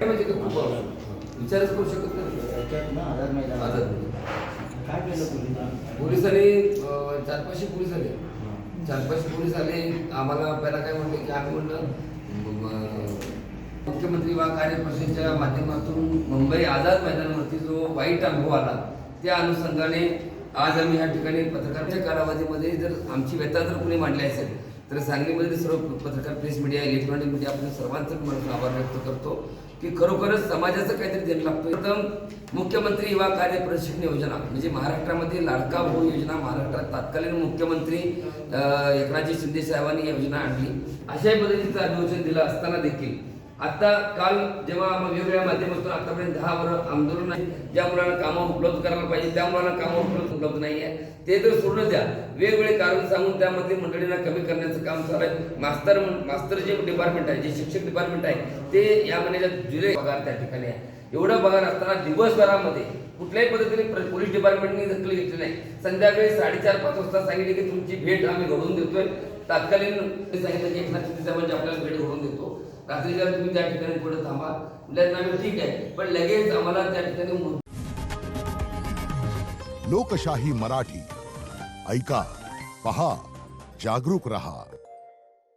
म्हणजे खूप विचारच करू शकत नाही. आझाद काय केलं पोलिसांनी 4-500 पोलीस आले. 4-500 पोलीस आले. आम्हाला पहिला काय म्हणले की आम्ही म्हणलं मुख्यमंत्री वा कार्यपरिषदेच्या माध्यमातून मुंबई आझाद मैदानावरती जो वाईट अनुभव आला त्या अनुषंगाने आज आम्ही ह्या ठिकाणी पत्रकारांच्या कालावधीमध्ये जर आमची व्यथा जर कोणी मांडली असेल तर सांगलीमध्ये सर्व पत्रकार, प्रेस मीडिया, इलेक्ट्रॉनिक मीडिया आपण सर्वांचं म्हणून आभार व्यक्त करतो की खरोखरच समाजाचं काहीतरी देणं लागतं. प्रथम मुख्यमंत्री युवा कार्य प्रशिक्षण योजना म्हणजे महाराष्ट्रामध्ये लाडका भाऊ योजना महाराष्ट्रात तत्कालीन मुख्यमंत्री एकनाथजी शिंदे साहेबांनी योजना आणली. अशाही पद्धतीचं अधिवेशन दिलं असताना देखील आता काल जेव्हा वेगवेगळ्या माध्यमातून आतापर्यंत 10 वर्ष आंदोलन आहे, ज्या मुलांना कामं उपलब्ध करायला पाहिजे त्या मुलांना कामं उपलब्ध नाही आहे ते तर सोडून द्या. वेगवेगळे कारण सांगून त्यामध्ये मंडळींना कमी करण्याचं काम चालू आहे. मास्तर जे डिपार्टमेंट आहे, जे शिक्षक डिपार्टमेंट आहे ते या महिन्याच्या जुलै पगार त्या ठिकाणी आहे. एवढा पगार असताना दिवसभरामध्ये कुठल्याही पद्धतीने पोलीस डिपार्टमेंटने दखल घेतली नाही. संध्याकाळी 4:30-5 वाजता सांगितले की तुमची भेट आम्ही घडवून देतोय. तात्कालीन सांगितलं की एकनाथ शिंदे साहेबांची आपल्याला भेट घडवून देतो. रात्रीच्या तुम्ही त्या ठिकाणी पुढे थांबा. म्हणजे ठीक आहे पण लगेच आम्हाला त्या ठिकाणी लोकशाही मराठी ऐका, पहा, जागरूक रहा.